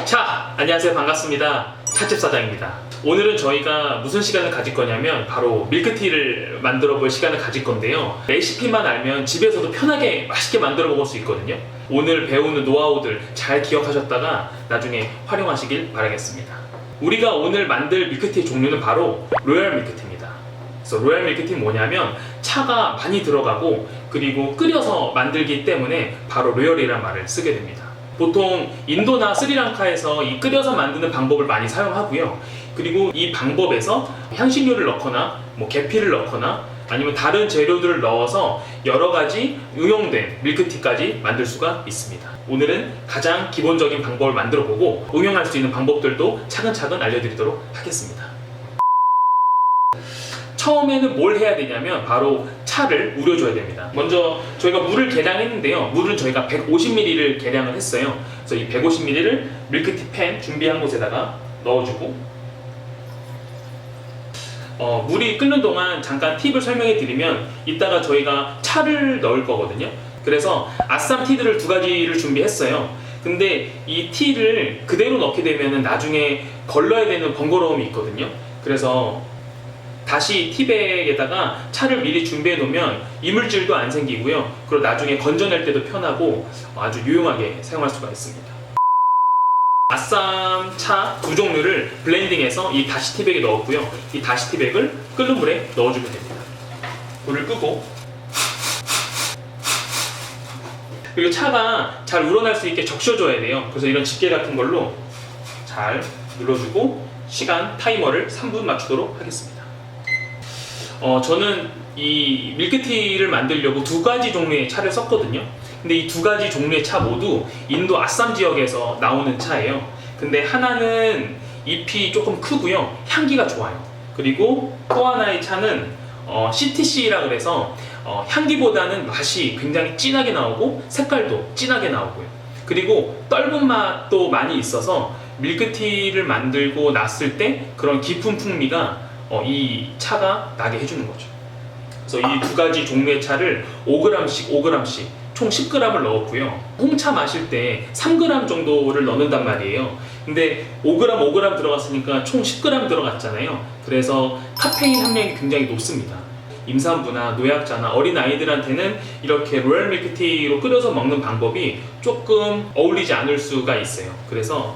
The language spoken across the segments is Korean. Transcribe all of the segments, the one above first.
자, 안녕하세요. 반갑습니다. 찻집 사장입니다. 오늘은 저희가 무슨 시간을 가질 거냐면 바로 밀크티를 만들어 볼 시간을 가질 건데요. 레시피만 알면 집에서도 편하게 맛있게 만들어 먹을 수 있거든요. 오늘 배우는 노하우들 잘 기억하셨다가 나중에 활용하시길 바라겠습니다. 우리가 오늘 만들 밀크티의 종류는 바로 로얄 밀크티입니다. 그래서 로얄 밀크티는 뭐냐면 차가 많이 들어가고 그리고 끓여서 만들기 때문에 바로 로열이라는 말을 쓰게 됩니다. 보통 인도나 스리랑카에서 이 끓여서 만드는 방법을 많이 사용하고요. 그리고 이 방법에서 향신료를 넣거나 계피를 넣거나 아니면 다른 재료들을 넣어서 여러 가지 응용된 밀크티까지 만들 수가 있습니다. 오늘은 가장 기본적인 방법을 만들어 보고 응용할 수 있는 방법들도 차근차근 알려드리도록 하겠습니다. 처음에는 뭘 해야 되냐면 바로 차를 우려줘야 됩니다. 먼저 저희가 물을 계량했는데요. 물은 저희가 150ml를 계량을 했어요. 그래서 이 150ml를 밀크티 팬 준비한 곳에다가 넣어주고 물이 끓는 동안 잠깐 팁을 설명해 드리면 이따가 저희가 차를 넣을 거거든요. 그래서 아쌈 티들을 2가지를 준비했어요. 근데 이 티를 그대로 넣게 되면 나중에 걸러야 되는 번거로움이 있거든요. 그래서 다시 티백에다가 차를 미리 준비해 놓으면 이물질도 안 생기고요. 그리고 나중에 건져낼 때도 편하고 아주 유용하게 사용할 수가 있습니다. 아쌈 차 2종류를 블렌딩해서 이 다시 티백에 넣었고요. 이 다시 티백을 끓는 물에 넣어주면 됩니다. 불을 끄고 그리고 차가 잘 우러날 수 있게 적셔줘야 돼요. 그래서 이런 집게 같은 걸로 잘 눌러주고 시간 타이머를 3분 맞추도록 하겠습니다. 저는 이 밀크티를 만들려고 2가지 종류의 차를 썼거든요. 근데 이 2가지 종류의 차 모두 인도 아쌈 지역에서 나오는 차예요. 근데 하나는 잎이 조금 크고요. 향기가 좋아요. 그리고 또 하나의 차는 CTC라 그래서 향기보다는 맛이 굉장히 진하게 나오고 색깔도 진하게 나오고요. 그리고 떫은 맛도 많이 있어서 밀크티를 만들고 났을 때 그런 깊은 풍미가 이 차가 나게 해주는 거죠. 그래서 이 2가지 종류의 차를 5g씩 총 10g을 넣었고요. 홍차 마실 때 3g 정도를 넣는단 말이에요. 근데 5g 들어갔으니까 총 10g 들어갔잖아요. 그래서 카페인 함량이 굉장히 높습니다. 임산부나 노약자나 어린 아이들한테는 이렇게 로얄 밀크티로 끓여서 먹는 방법이 조금 어울리지 않을 수가 있어요. 그래서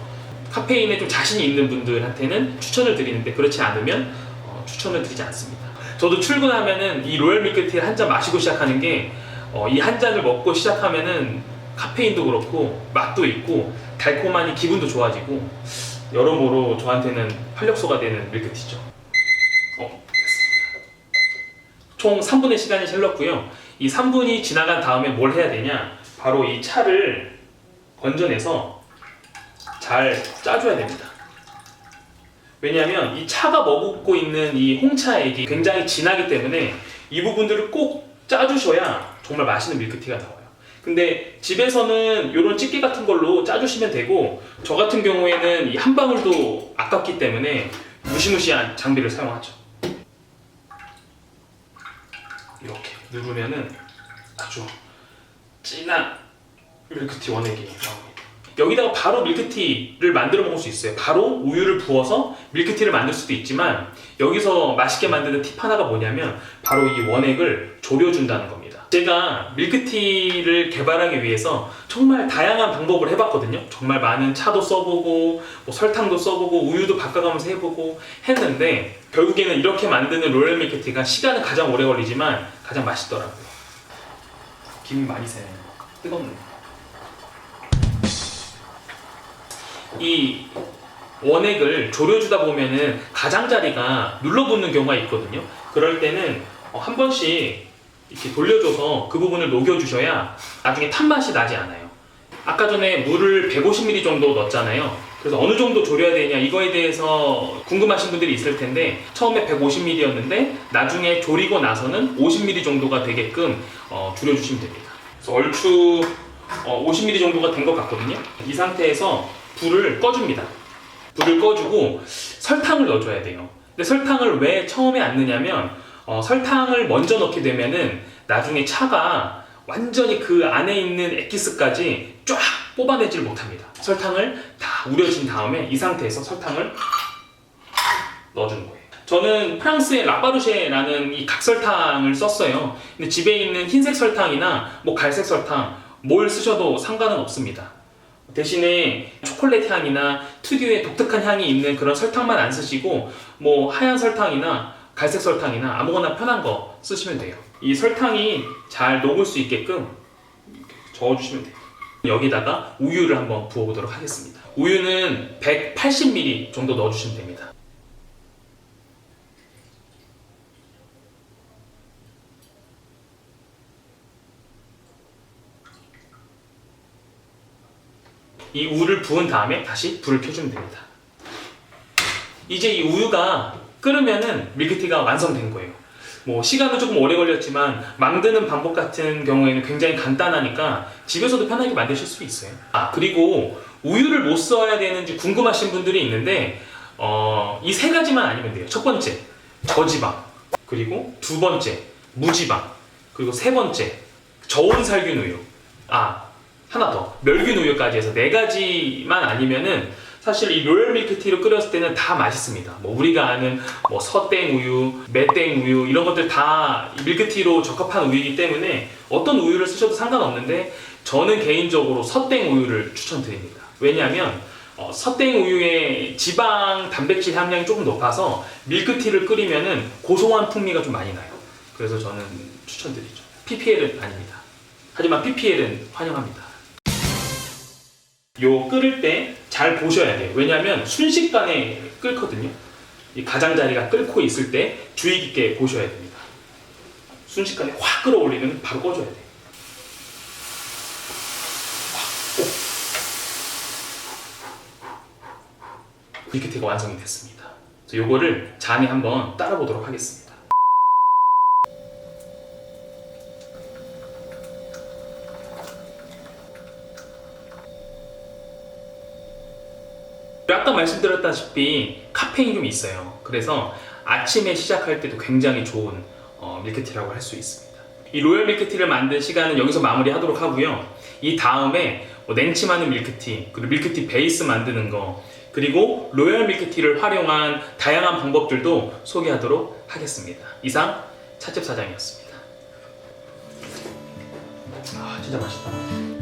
카페인에 좀 자신이 있는 분들한테는 추천을 드리는데 그렇지 않으면 추천을 드리지 않습니다. 저도 출근하면은 이 로얄 밀크티를 한 잔 마시고 시작하는 게 이 한 잔을 먹고 시작하면은 카페인도 그렇고 맛도 있고 달콤하니 기분도 좋아지고 여러모로 저한테는 활력소가 되는 밀크티죠. 됐습니다. 총 3분의 시간이 흘렀고요. 이 3분이 지나간 다음에 뭘 해야 되냐? 바로 이 차를 건져내서 잘 짜줘야 됩니다. 왜냐하면 이 차가 머금고 있는 이 홍차액이 굉장히 진하기 때문에 이 부분들을 꼭 짜주셔야 정말 맛있는 밀크티가 나와요. 근데 집에서는 이런 집게 같은 걸로 짜주시면 되고 저 같은 경우에는 이 한 방울도 아깝기 때문에 무시무시한 장비를 사용하죠. 이렇게 누르면은 아주 진한 밀크티 원액이 나옵니다. 여기다가 바로 밀크티를 만들어 먹을 수 있어요. 바로 우유를 부어서 밀크티를 만들 수도 있지만 여기서 맛있게 만드는 팁 하나가 뭐냐면 바로 이 원액을 졸여준다는 겁니다. 제가 밀크티를 개발하기 위해서 정말 다양한 방법을 해봤거든요. 정말 많은 차도 써보고 설탕도 써보고 우유도 바꿔가면서 해보고 했는데 결국에는 이렇게 만드는 로얄 밀크티가 시간은 가장 오래 걸리지만 가장 맛있더라고요. 김이 많이 새네요. 뜨겁네요. 이 원액을 졸여주다 보면은 가장자리가 눌러붙는 경우가 있거든요. 그럴 때는 한 번씩 이렇게 돌려줘서 그 부분을 녹여주셔야 나중에 탄맛이 나지 않아요. 아까 전에 물을 150ml 정도 넣었잖아요. 그래서 어느 정도 졸여야 되냐 이거에 대해서 궁금하신 분들이 있을 텐데 처음에 150ml였는데 나중에 졸이고 나서는 50ml 정도가 되게끔 줄여주시면 됩니다. 그래서 얼추 50ml 정도가 된 것 같거든요. 이 상태에서 불을 꺼줍니다. 불을 꺼주고 설탕을 넣어줘야 돼요. 근데 설탕을 왜 처음에 안 넣냐면 설탕을 먼저 넣게 되면은 나중에 차가 완전히 그 안에 있는 엑기스까지 쫙 뽑아내질 못합니다. 설탕을 다 우려진 다음에 이 상태에서 설탕을 넣어주는 거예요. 저는 프랑스의 라파루쉐라는 이 각설탕을 썼어요. 근데 집에 있는 흰색 설탕이나 뭐 갈색 설탕 뭘 쓰셔도 상관은 없습니다. 대신에 초콜릿 향이나 특유의 독특한 향이 있는 그런 설탕만 안 쓰시고 뭐 하얀 설탕이나 갈색 설탕이나 아무거나 편한 거 쓰시면 돼요. 이 설탕이 잘 녹을 수 있게끔 저어주시면 돼요. 여기다가 우유를 한번 부어보도록 하겠습니다. 우유는 180ml 정도 넣어주시면 됩니다. 이 우유를 부은 다음에 다시 불을 켜주면 됩니다. 이제 이 우유가 끓으면은 밀크티가 완성된 거예요. 뭐 시간은 조금 오래 걸렸지만 만드는 방법 같은 경우에는 굉장히 간단하니까 집에서도 편하게 만드실 수 있어요. 그리고 우유를 못 써야 되는지 궁금하신 분들이 있는데 이 세 가지만 아니면 돼요. 첫 번째, 저지방. 그리고 두 번째, 무지방. 그리고 세 번째, 저온 살균 우유. 하나 더, 멸균 우유까지 해서 네 가지만 아니면은 사실 이 로열 밀크티로 끓였을 때는 다 맛있습니다. 뭐 우리가 아는 뭐 서땡 우유, 매땡 우유 이런 것들 다 밀크티로 적합한 우유이기 때문에 어떤 우유를 쓰셔도 상관없는데 저는 개인적으로 서땡 우유를 추천드립니다. 왜냐하면 서땡 우유의 지방 단백질 함량이 조금 높아서 밀크티를 끓이면은 고소한 풍미가 좀 많이 나요. 그래서 저는 추천드리죠. PPL은 아닙니다. 하지만 PPL은 환영합니다. 요 끓을 때 잘 보셔야 돼요. 왜냐하면 순식간에 끓거든요. 이 가장자리가 끓고 있을 때 주의 깊게 보셔야 됩니다. 순식간에 확 끌어올리면 바로 꺼줘야 돼요. 밀크티가 완성이 됐습니다. 그래서 요거를 잔에 한번 따라 보도록 하겠습니다. 아까 말씀드렸다시피 카페인이 좀 있어요. 그래서 아침에 시작할 때도 굉장히 좋은 밀크티라고 할 수 있습니다. 이 로열 밀크티를 만든 시간은 여기서 마무리하도록 하고요. 이 다음에 냉침하는 밀크티, 그리고 밀크티 베이스 만드는 거, 그리고 로열 밀크티를 활용한 다양한 방법들도 소개하도록 하겠습니다. 이상 찻집 사장이었습니다. 진짜 맛있다.